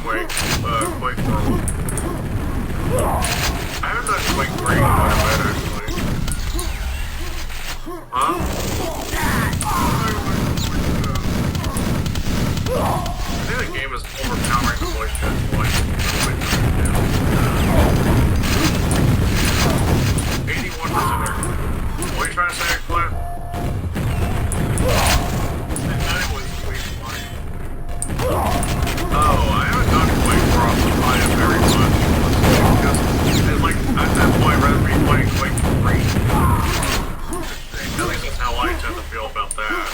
QUAKEWORLD. I haven't done Quake 3 quite a bit, actually. Huh? I think the game is overpowering the voice chat voice. 81% there. What are you trying to say, Clint? Oh, I haven't done Quake for off the fire very much. Because it's like, at that point, I'd rather be playing Quake 3. At least that's how I tend to feel about that.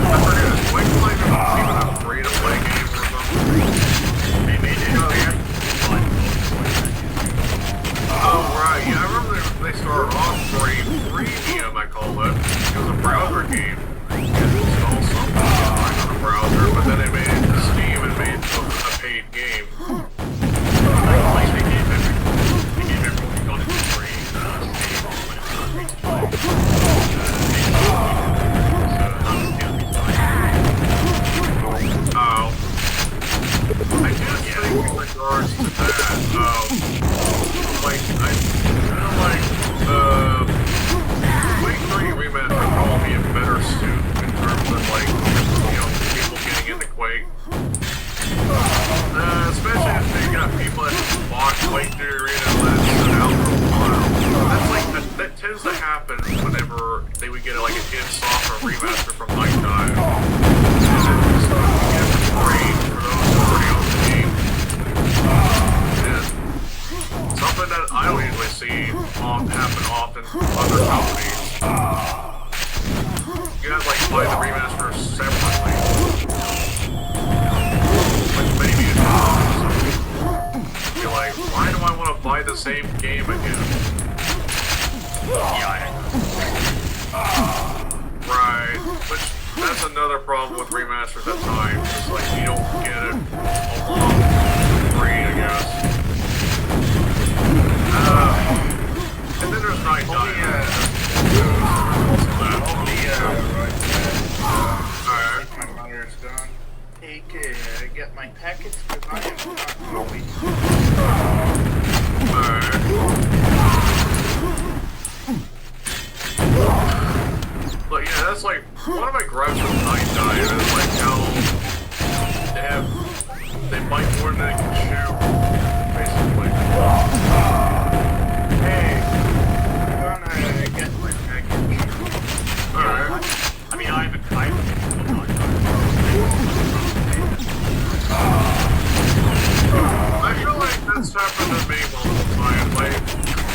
I forget, is Quake like even a free-to-play game or something? They made it Oh, right, yeah, I remember they started off premium, I call it. It was a browser game. You had to install something on a browser, but then they made it to Steam and made it a paid game. Like, they gave everyone on it free. Oh. I do think in regards to that, like, I feel like Quake 3 Remaster would probably be a better suit in terms of, like, people getting into Quake. Especially if they got people that bought Quake 3 Arena and let it sit out for a while. That's like, that tends to happen whenever they would get, like, an in-soft or remaster from Night Dive. So you get it for free for those who already own the game. Something that I don't usually see happen often from other companies. You guys like buy the remaster separately. Which maybe is you're like, why do I want to buy the same game again? Right. Which that's another problem with remasters at times. It's like you don't get it along free, I guess. And then there's Night Dive. Alright. My monitor's done. Hey, get my packets because I am not going. Alright. But yeah, that's like, one of my gripes with Night Dive is like how they bite more than they can chew, basically. Hey, I'm gonna get my package. Alright. I mean, I haven't I feel like that's happened to me multiple times. Like,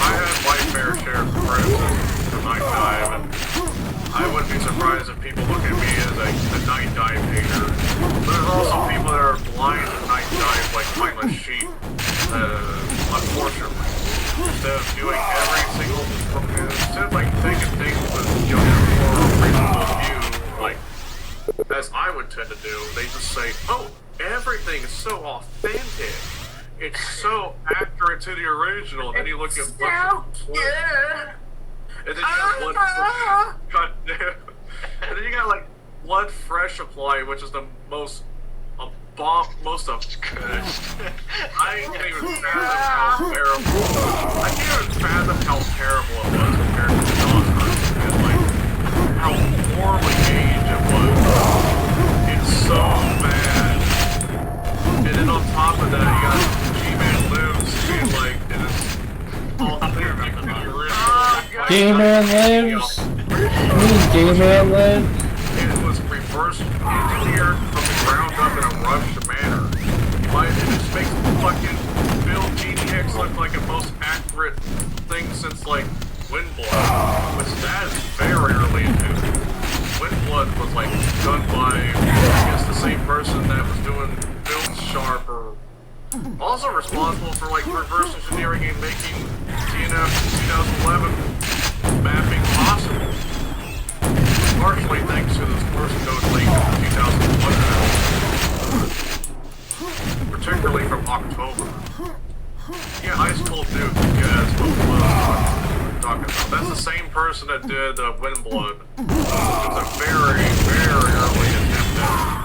I had my fair share of criticism for Night Dive, and I wouldn't be surprised if people look at me as a Night Dive hater. But there's also people that are blind to Night Dive like mindless sheep, unfortunately. Instead of doing every single, instead of like taking things with, a more reasonable view, like, as I would tend to do, they just say, oh, everything is so authentic. It's so accurate to the original. And then you look at and then you got God damn. And then you got like Blood Fresh Apply, which is the most most of good. I can't even fathom how terrible. I can't even fathom how terrible it was compared to the DOS version, and like how poorly aged it was. It's so bad. And then on top of that, you got G-Man Lives being like, it is all clear back to the original. G-Man Lives? G-Man Lives? It was reverse engineered from the ground up in a rushed manner. Like, it just makes fucking Bill GDX look like the most accurate thing since, like, Windblood. Which that is very early into. Windblood was, like, done by, I guess, the same person that was doing Film Sharp, or also responsible for, like, reverse engineering and making TNF 2011 mapping possible. Partially thanks to this source code leak in 2001, particularly from October. Yeah, Ice Cold Duke, yeah, that's what we're talking about. That's the same person that did Windblood. It was a very, very early attempt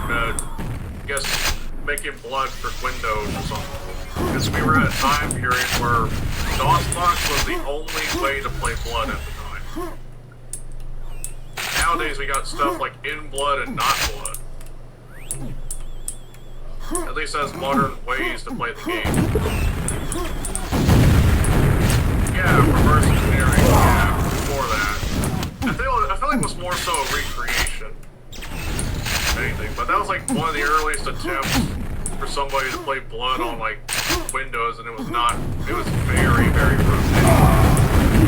at, I guess, making blood for Windows or something. Because we were at a time period where DOSBox was the only way to play blood at the time. Nowadays we got stuff like in blood and not blood. At least that's modern ways to play the game. Yeah, reverse engineering, yeah, before that. I feel like it was more so a recreation than anything, but that was like one of the earliest attempts for somebody to play blood on like Windows, and it was very, very frustrating.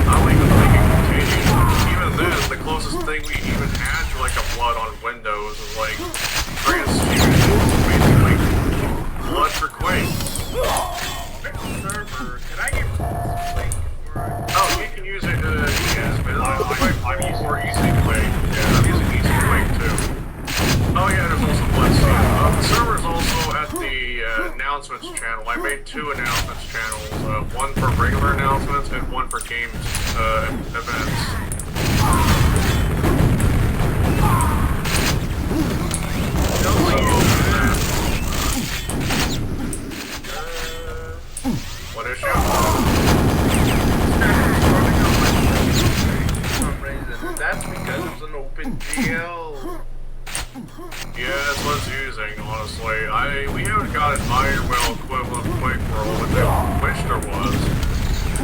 I don't even think it continued. Even then, the closest thing we even had to like a blood on Windows was like transfusion, basically blood for Quake. Server, can I get Quake? Oh, you can use it, yes, but I'm using more Easy Quake. Yeah, I'm using Easy Quake too. Oh yeah, there's also Blood Scene. The server's also at the announcements channel. I made 2 announcements channels, one for regular announcements and one for games events. What issue? That's because it's an OpenGL. Yeah, that's what it's using, honestly. We haven't got an Iron Well equivalent of QUAKEWORLD, which I wish there was.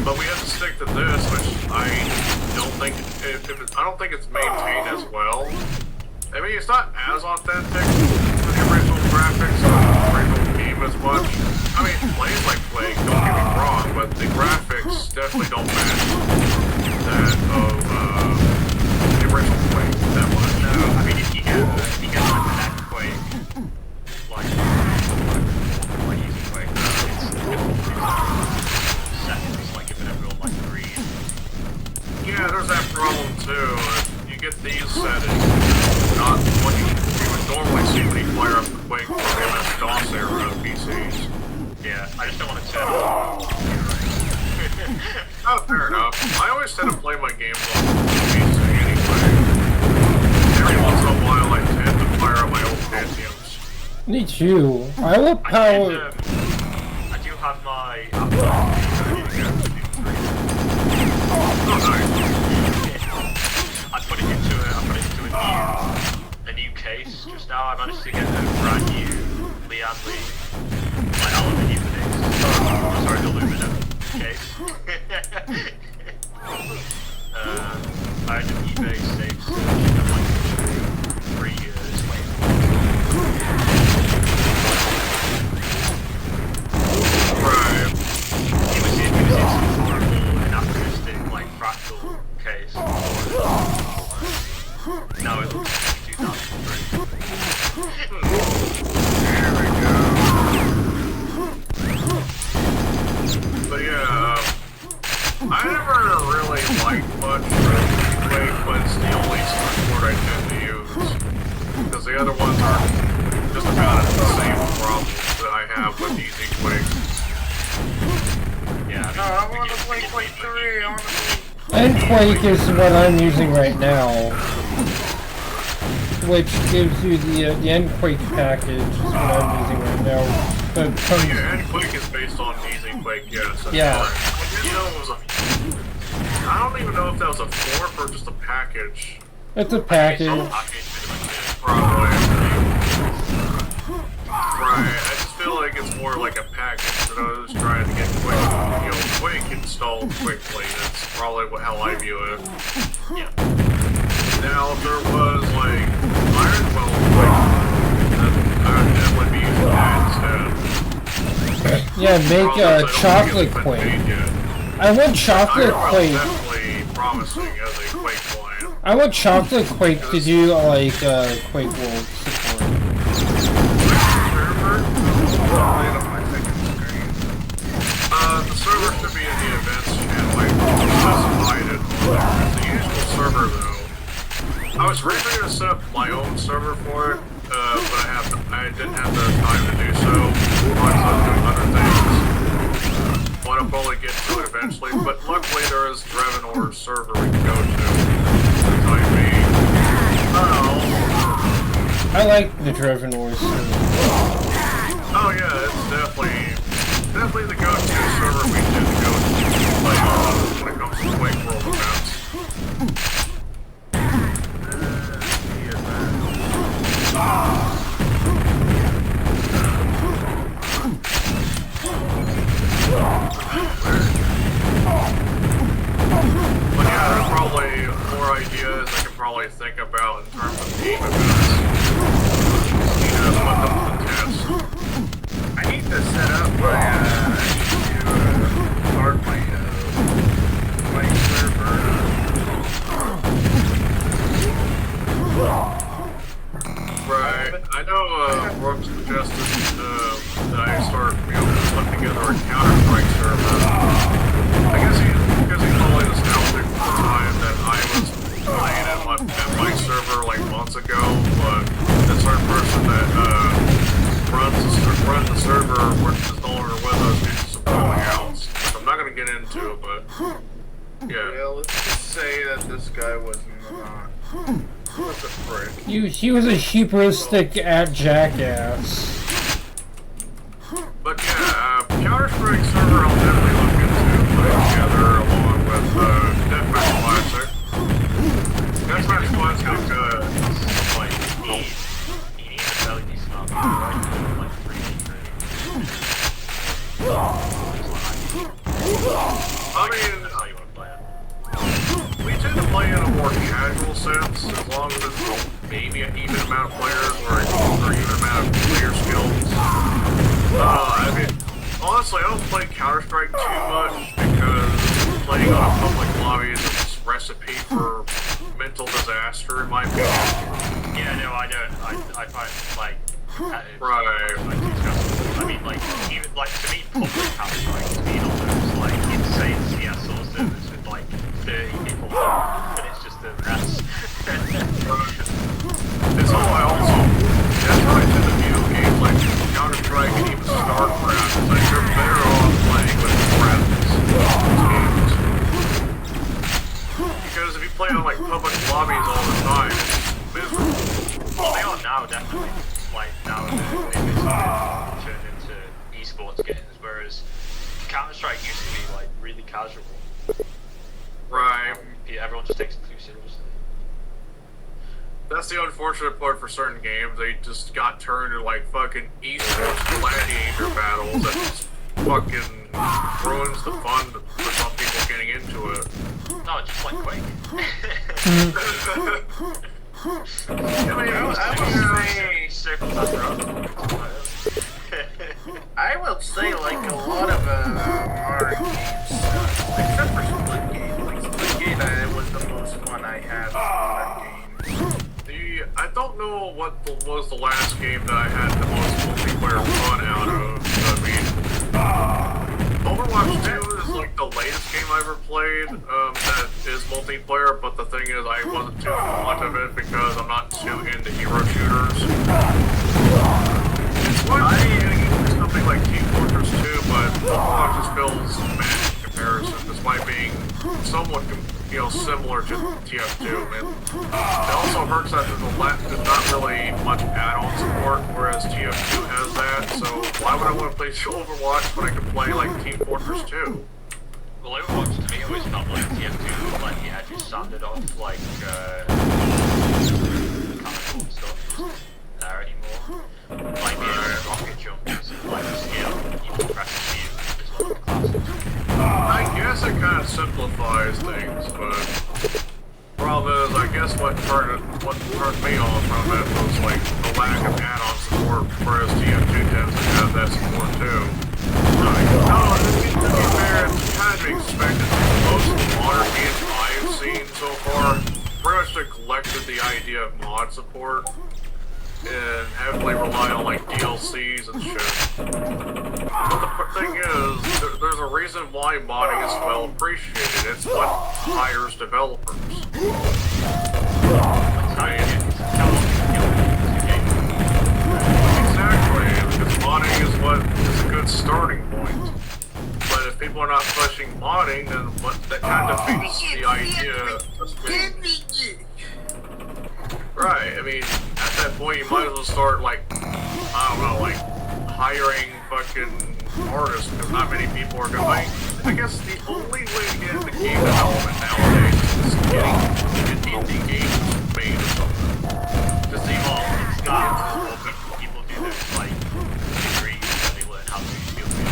But we have to stick to this, which I don't think I don't think it's maintained as well. I mean, it's not as authentic to the original graphics of the original game as much. I mean, it plays like Quake, don't get me wrong, but the graphics definitely don't match that of the original Quake that much. No, I mean, if you get like that Quake, like Easy Quake, it's seconds, like if it ever got like 3. Yeah, there's that problem too. You get these settings, not what you would normally see when you fire up the Quake from MS-DOS era PCs. Yeah, I just don't want to turn on. Oh, fair enough. I always tend to play my games on PC anyway. Every once in a while I tend to fire up my old Pentiums. Me too. I will power. I do have my Apple Oh, nice. I put it into a new case just now. I managed to get a brand new Leanne like aluminium sorry, the aluminum case. I had an eBay save search of like 3 years later. Right. It was in some horrible anachronistic like fractal case. Now it looks like 2003. There we go. But yeah, I never really liked much Quake, but it's the only support I tend to use. Because the other ones are just about the same problems that I have with Easy Quake. Yeah, No, I want to play Quake 3, I want to play... And Quake is what I'm using right now, which gives you the end Quake package is what I'm using right now. But Yeah, and Quake is based on Easy Quake, yes. That's Yeah. correct. I don't even know if that was a fork or just a package. it's a package. Probably. Right, I just feel like it's more like a package that I was trying to get Quake installed quickly. That's probably how I view it. Yeah. Now, if there was like Iron Well Quake, I would definitely be using that instead. Yeah, make Probably, I don't chocolate think it's been Quake. made yet. I want chocolate Iron Well's Quake. definitely promising as a Quake client. I want chocolate Quake to do like QUAKEWORLD support. The server should be in the events channel. I specified it. It's the usual server though. I was originally going to set up my own server for it, but I didn't have the time to do so. I was doing other things. But but I'll probably get to it eventually. But luckily there is Dravenor's server we can go to. For the time being. I like the Dravenor server. Oh yeah, it's definitely the go-to server we tend to go to play when it comes to QUAKEWORLD events. But yeah, there's probably more ideas I can probably think about in terms of game events. Need to put them to the test. I need to set up my, start my server. Right. I know Brooke suggested that I start, putting together a Counter-Strike server. I guess because he's probably nostalgic for the time that I was playing at my server like months ago, but the certain person that runs the server is no longer with us due to some falling outs, which I'm not going to get into, but yeah. Well, let's just say that this guy was not. What's a prick? He was a sheepistic at jackass. But yeah, Counter-Strike server I'll definitely look into putting together along with Deathmatch Classic. Deathmatch Classic, Like, he needs a fairly decent amount of like 3D I mean, that's how you want to play it. we tend to play in a more casual sense, as long as it's maybe an even amount of players or even amount of player skills. I mean, honestly, I don't play Counter-Strike too much because playing on a public lobby is a recipe for mental disaster, in my opinion. Yeah, no, I don't. I find like Right. I mean, like even like to me, public Counter-Strike to me on those like insane CSO servers with like 30 people, and it's just a mess. It's all I also. That's why I tend to view games like Counter-Strike and even StarCraft. It's like you're better off playing with friends. Because if you play on like public lobbies all the time, it's miserable. Well, they are now definitely. Like now they've basically turned into esports games, whereas Counter-Strike used to be like really casual. Right. Everyone just takes it too seriously. That's the unfortunate part for certain games. They just got turned into like fucking esports gladiator battles that just fucking ruins the fun for some people getting into it. No, just like Quake. I will say, like a lot of modern games, except for Splitgate. Like Splitgate, was the most fun I had with modern games. I don't know what was the last game that I had the most multiplayer fun out of. I mean, Overwatch 2 is like the latest game I ever played that is multiplayer, but the thing is I wasn't too fond of it because I'm not too into hero shooters. It's one thing getting into something like Team Fortress 2, but Overwatch just feels meh in comparison, despite being somewhat similar to TF2. And it also hurts that there's not really much add-on support, whereas TF2 has that, so why would I want to play Overwatch when I can play like Team Fortress 2? Well, Overwatch to me always felt like TF2, like the edges sounded off, like mechanical stuff isn't there anymore. Like the rocket jumps and like the skill, even press the view is like the classics. I guess it kind of simplifies things, but problem is, I guess what turned me off from it was like the lack of add-on support, whereas TF2 tends to have that support too. No, to be fair, it's kind of expected. Most of the modern games I've seen so far pretty much neglected the idea of mod support and heavily rely on like DLCs and shit. But the thing is, there's a reason why modding is well appreciated. It's what hires developers. Exactly, because modding is what is a good starting point. But if people are not pushing modding, then what? That kind of defeats the idea of spending. Right. I mean, at that point, you might as well start like, I don't know, like hiring fucking artists because not many people are going. I guess the only way to get into game development nowadays is getting an indie game made or something. Just see all it's not people do this like degrees and they learn how to skill the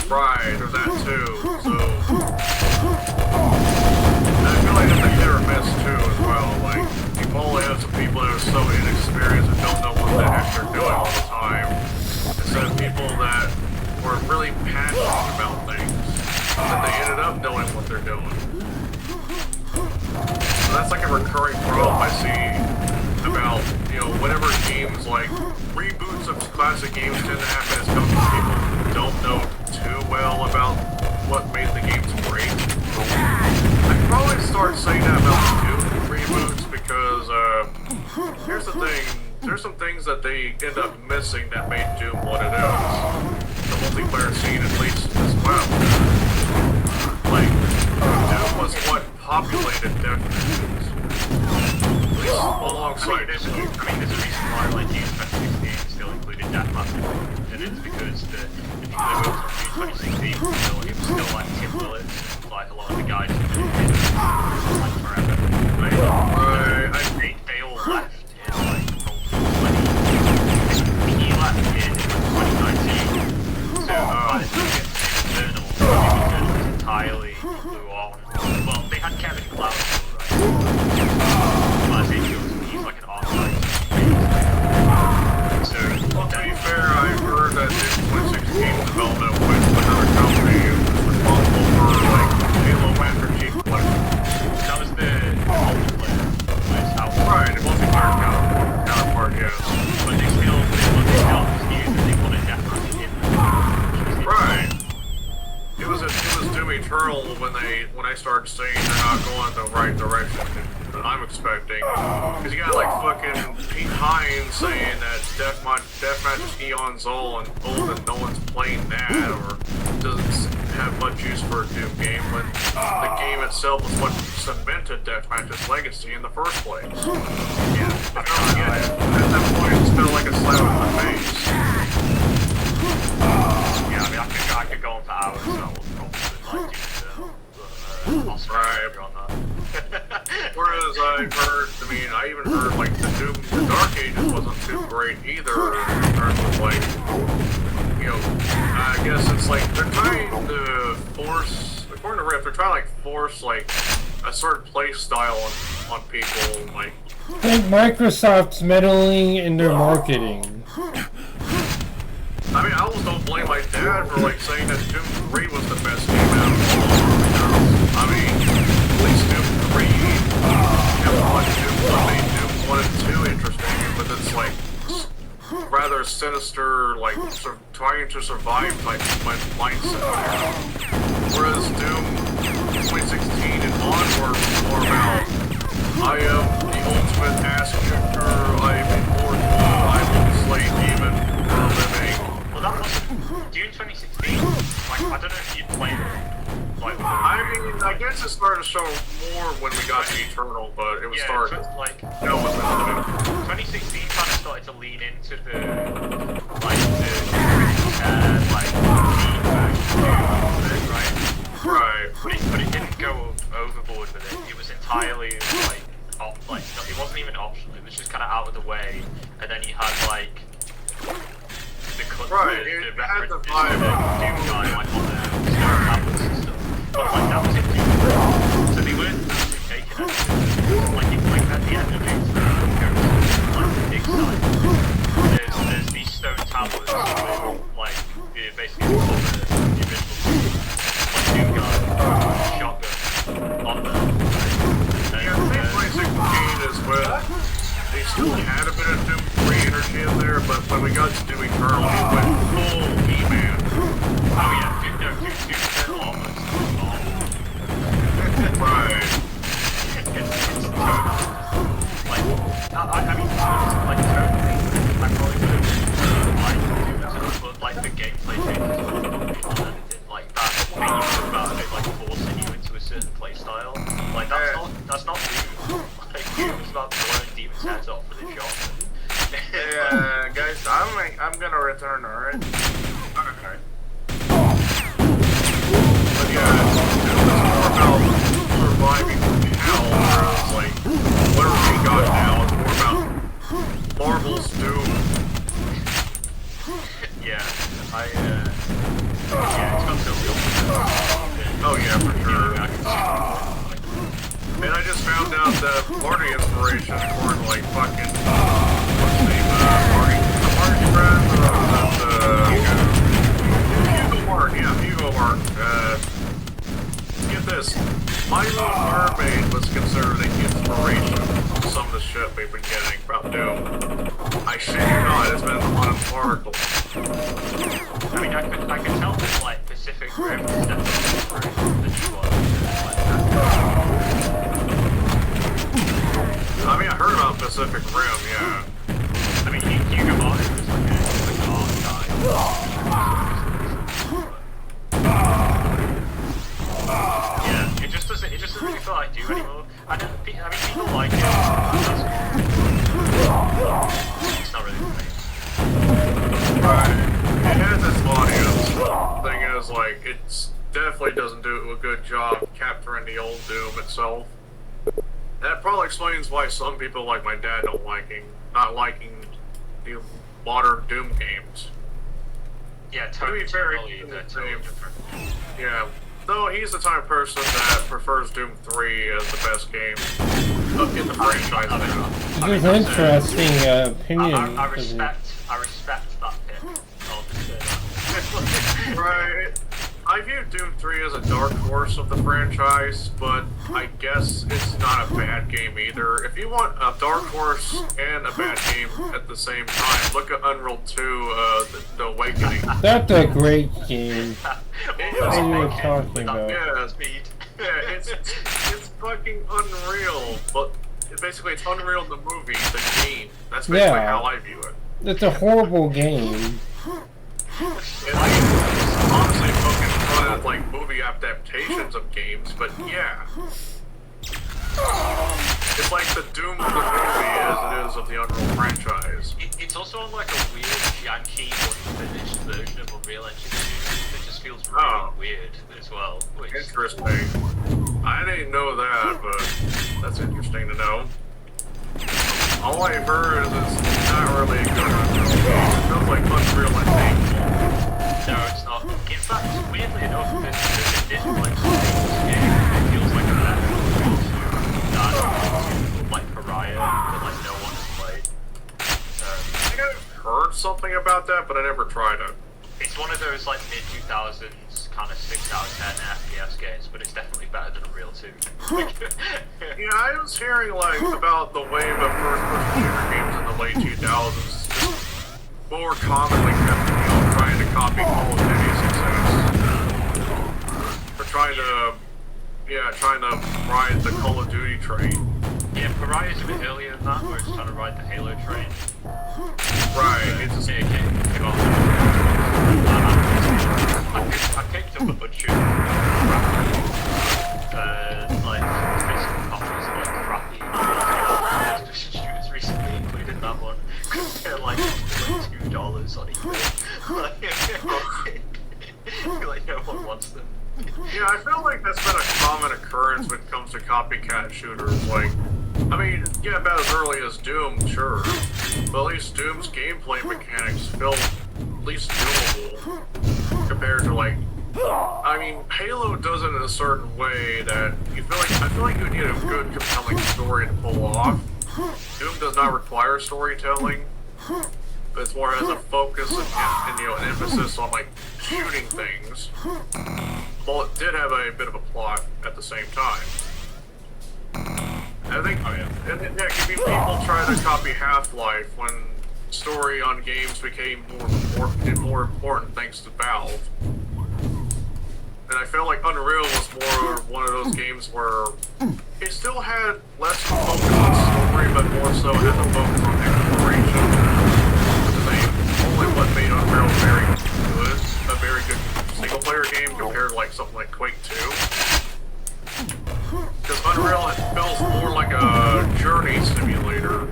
Right, or that too. So I feel like it's a hit or miss too as well. Like you only have some people that are so inexperienced and don't know what the heck they're doing all the time. Instead of people that were really passionate about things, that they ended up knowing what they're doing. So that's like a recurring problem I see about, you know, whenever games like reboots of classic games tend to happen as come from people who don't know too well about what made the games great. I can probably start saying that about the Doom reboots because here's the thing. There's some things that they end up missing that made Doom what it is. The multiplayer scene, at least, as well. Like, Doom was what populated Deathmatches. At least alongside there's a reason why like Doom 2016 still included Deathmatch, and it's because the people that worked on Doom 2016 it was still like Tim Willits, like a lot of the guys who did it like forever. They all left in like he left in 2019, so by the time it gets to Eternal entirely blew on. Well, they had Kevin Cloud, right? But I think he's like an archetype. So, well, to be fair, I heard that in 2016 development went to another company who was responsible for like Halo Master Chief Collection. that was the multiplayer. Right, the multiplayer counterpart, yes. But they still used and they wanted Deathmatch in there. Right. It was Doom Eternal when I started saying they're not going the right direction that I'm expecting. Because you got like fucking Pete Hines saying that Deathmatch is Eon's old and no one's playing that or doesn't have much use for a Doom game when the game itself was what cemented Deathmatch's legacy in the first place. Yeah, I don't get it. At that point it's still like a slap in the face. Yeah, I mean, I could go on for hours, so I will probably like Right. on that. Whereas I've heard, I even heard like the Dark Ages wasn't too great either in terms of like, you know, I guess it's like they're trying to force, according to Riff, they're trying to like force like a certain play style on people, like. I think Microsoft's meddling in their marketing. I mean, I almost don't blame my dad for like saying that Doom 3 was the best game out of all of them. I mean, at least Doom 3, what made Doom 1 and 2 interesting, but it's like rather sinister, like trying to survive type mindset. Whereas Doom 2016 and onward was more about I am the ultimate ass kicker, I am immortal, I will slay demon for a living. Well, that was June 2016. Like, I don't know if you played it. Like, I mean, I guess it started to show more when we got to Eternal, but it was starting. Like, No, it wasn't. 2016 kind of started to lean into the feedback, right? Right. But it didn't go overboard with it. It was entirely it wasn't even optional. It was just kind of out of the way. And then you had like the cut, Right, the it had the references to vibe the of Doom guy like on the star tablets and stuff. But like that was it. So they weren't actually taken out. Like at the end of it, like the big side. There's these stone tablets with like basically all the original like Doom guy shotgun on them. Yeah, I think 2016 is when they still had a bit of Doom 3 energy in there, but when we got to Doom Eternal, he went full E-Man. Oh yeah, Doom Eternal almost. Right. It's total. Like, I mean, like, totally, I probably would have liked Doom Eternal, but like the gameplay changes, like that I'm gonna return, alright? Okay. But yeah, it was more about surviving hell, whereas like, whatever we got now is more about Marvel's Doom. Yeah, yeah, it's got so real. Oh yeah, for sure. I can see And I just found out that party inspiration according to like fucking what's his name? Marty Brad, Hugo Mark, yeah, Hugo Mark. Get this. My Little Mermaid was considered an inspiration for some of the shit we've been getting about Doom. I shit you not, it's been a lot of articles. I mean, I could tell that like Pacific Rim is definitely the new one. I mean, I heard about Pacific Rim, yeah. I mean, Hugo Mark was like a art guy. Yeah, it just doesn't really feel like Doom anymore. I mean, people like it. That's cool. It's not really for me. Right. It has its audience. Thing is, like, it definitely doesn't do a good job capturing the old Doom itself. That probably explains why some people like my dad not liking the modern Doom games. Yeah, To be fair, they're totally different. yeah. Though he's the type of person that prefers Doom 3 as the best game in the franchise now. It's an interesting opinion. I respect that pick. I'll just say that. Right. I view Doom 3 as a dark horse of the franchise, but I guess it's not a bad game either. If you want a dark horse and a bad game at the same time, look at Unreal 2, The Awakening. That's a great game. What What are you talking about? Yeah, Speed. yeah, it's fucking unreal, but basically it's Unreal the movie, the game. That's basically Yeah. how I view it. It's a horrible game. And I honestly fucking fun at like movie adaptations of games, but yeah. It's like the Doom of the movie as it is of the Unreal franchise. It's also on like a weird, janky, unfinished version of Unreal Engine 2 that just feels really weird as well. Which, Interesting. I didn't know that, but that's interesting to know. All I've heard is it's not really a good Unreal game. It feels like Unreal Engine. no, it's not. In fact, weirdly enough, this didn't like game. It feels like a better Unreal 2 than like Pariah that like no one has played. I think I've heard something about that, but I never tried it. It's one of those like mid-2000s kind of 6 out of 10 FPS games, but it's definitely better than Unreal 2. Yeah, I was hearing like about the wave of first-person shooter games in the late 2000s, just more commonly kept, trying to copy Call of Duty's success, or trying to ride the Call of Duty train. Yeah, Pariah's a bit earlier than that, where it's trying to ride the Halo train. Right, it's just, I picked up a bunch of like basically copies of like crappy shooters recently, including that one. They're like $2 on eBay. Like no one wants them. yeah, I feel like that's been a common occurrence when it comes to copycat shooters. Like, I mean, yeah, about as early as Doom, sure, but at least Doom's gameplay mechanics feel at least doable compared to like. I mean, Halo does it in a certain way that I feel like you need a good, compelling story to pull off. Doom does not require storytelling, but it's more as a focus and an emphasis on like shooting things. Well, it did have a bit of a plot at the same time. I think, people try to copy Half-Life when story on games became more important thanks to Valve. And I felt like Unreal was more one of those games where it still had less focus on story, but more so had the focus on exploration. Only what made Unreal very good, a very good single-player game compared to like something like Quake 2. Because Unreal felt more like a journey simulator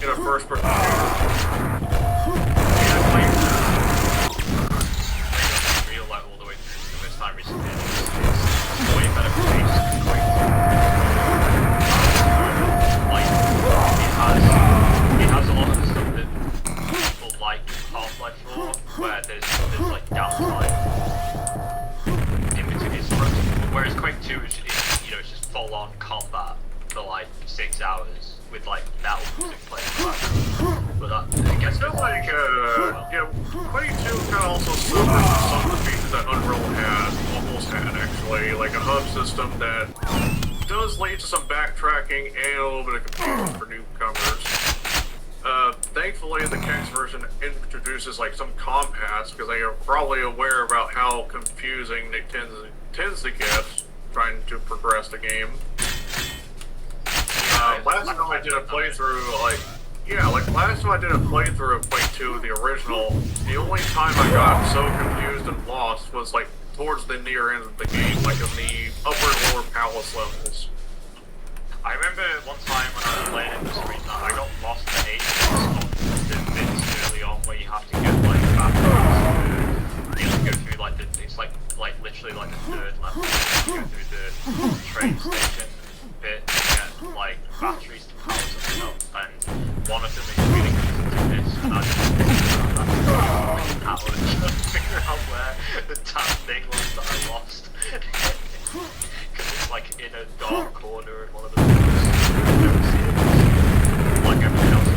in a first-person shooter. combat for like 6 hours with like metal music playing in the background. But that, it gets I feel like, yeah, Quake 2 kind of also suffers from some of the features that Unreal almost had actually, like a hub system that does lead to some backtracking and a little bit of confusion for newcomers. Thankfully, the Kex version introduces like some compass because they are probably aware about how confusing it tends to get trying to progress the game. Last time I did a playthrough, last time I did a playthrough of Quake 2, the original, the only time I got so confused and lost was like towards the near end of the game, like in the upper and lower palace levels. I remember one time when I was playing in the street, I got lost for ages on the bits early on where you have to get like batteries. You have to go through like it's like literally like the third level. You go through the train station bit to get like batteries to power something up, and one of them is really easy to miss, and I just figure out where the damn thing was that I lost. Because it's like in a dark corner in one of the rooms. You don't see it. Like everything else in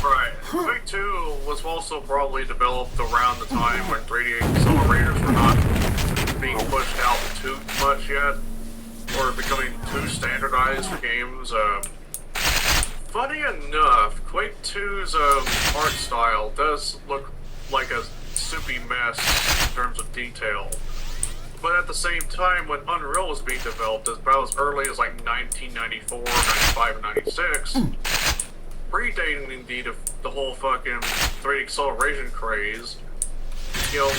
Right. Quake 2 was also probably developed around the time when 3D accelerators were not being pushed out too much yet, or becoming too standardized for games. Funny enough, Quake 2's art style does look like a soupy mess in terms of detail. But at the same time, when Unreal was being developed, about as early as like 1994, 95, and 96, predating the whole fucking 3D acceleration craze, you know,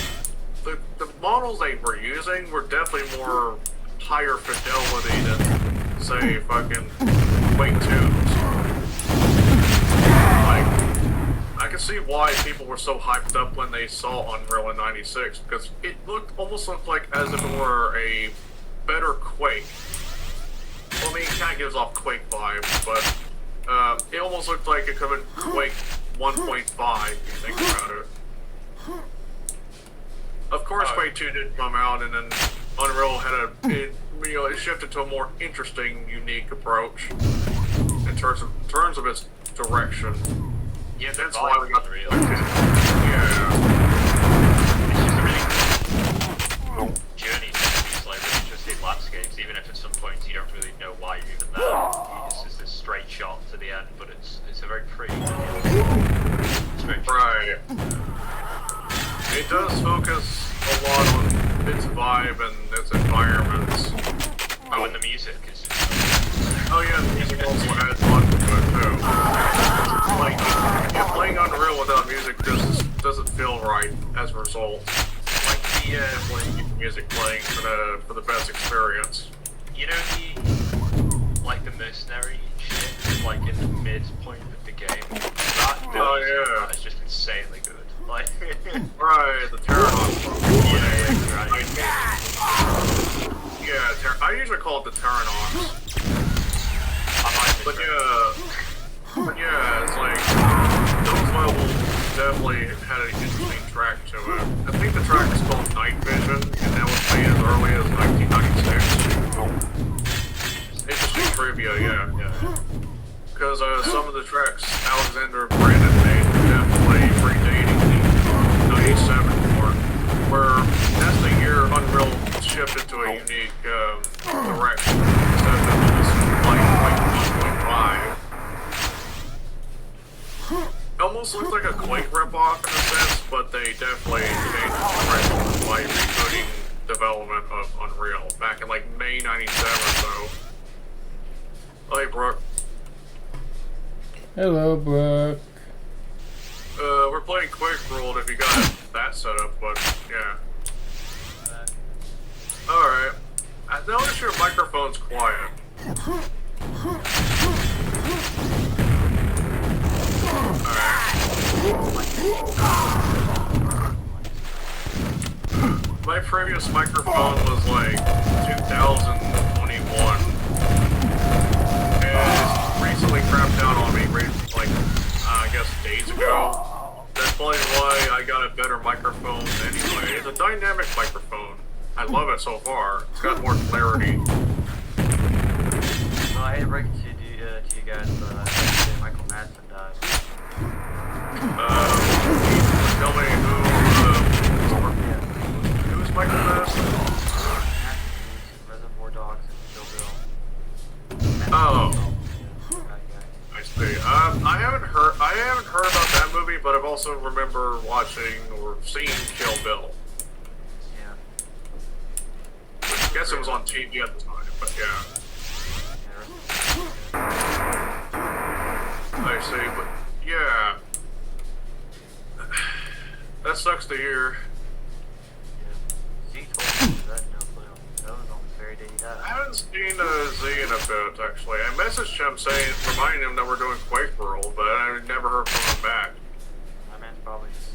the models they were using were definitely more higher fidelity than, say, fucking Quake 2's. I can see why people were so hyped up when they saw Unreal in '96, because it almost looked like as if it were a better Quake. Well, I mean, it kind of gives off Quake vibes, but it almost looked like it could have been Quake 1.5 if you think about it. Of course, Quake 2 did come out, and then Unreal had it shifted to a more interesting, unique approach in terms of its direction. Yeah, that's why we got the real. Yeah. It's just a really cool journey to these like really interesting landscapes, even if at some points you don't really know why you're even there. It's just this straight shot to the end, but it's a very pretty. It's very right. It does focus a lot on its vibe and its environments. Oh, and the music is just... Oh yeah, the music also adds on to it too. Like, yeah, playing Unreal without music doesn't feel right as a result. Like, definitely keep the music playing for the best experience. You know the mercenary shit, like in the midpoint of the game. That is just insanely good. Like, right, the Pteranodon. Yeah, right. Yeah, I usually call it the Pteranodon. But yeah, it's like, those levels definitely had an interesting track to it. I think the track is called Night Vision, and that was made as early as 1996. Interesting trivia, yeah. Because some of the tracks Alexander Brandon made were definitely predating the 97 part, where that's the year Unreal shifted to a unique direction, instead of just like 1.5. It almost looks like a Quake ripoff in a sense, but they definitely changed the direction by rebooting development of Unreal back in like May 97 or so. Hey, Brooke. Hello, Brooke. We're playing QUAKEWORLD if you got that set up, but yeah. Alright. I notice your microphone's quiet. My previous microphone was like 2021, and it recently crapped out on me, like, I guess days ago. That's probably why I got a better microphone anyway. It's a dynamic microphone. I love it so far. It's got more clarity. So I hate to break it to you guys, but Michael Madsen died. Tell me who's Michael Madsen? Reservoir Dogs and Kill Bill. Oh. I see. I haven't heard about that movie, but I've also remember watching or seeing Kill Bill. Yeah. I guess it was on TV at the time, but yeah. I see, but yeah. That sucks to hear. Z told me that, no clue. That was on the very day he I died. haven't seen Z in a bit, actually. I messaged him reminding him that we're doing QUAKEWORLD, but I never heard from him back. My man's probably just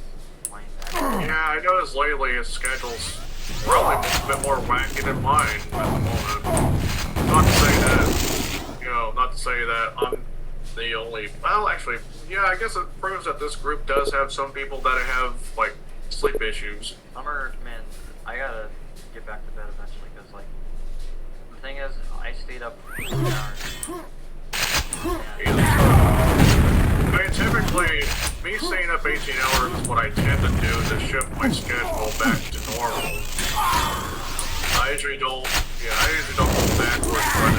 playing that. Yeah, I noticed lately his schedule's probably a bit more wacky than mine at the moment. Not to say that, not to say that I'm the only. Well, actually, yeah, I guess it proves that this group does have some people that have like sleep issues. Man, I gotta get back to bed eventually, because, like, the thing is, I stayed up for 8 hours. I mean, typically, me staying up 18 hours is what I tend to do to shift my schedule back to normal. I usually don't go backwards, but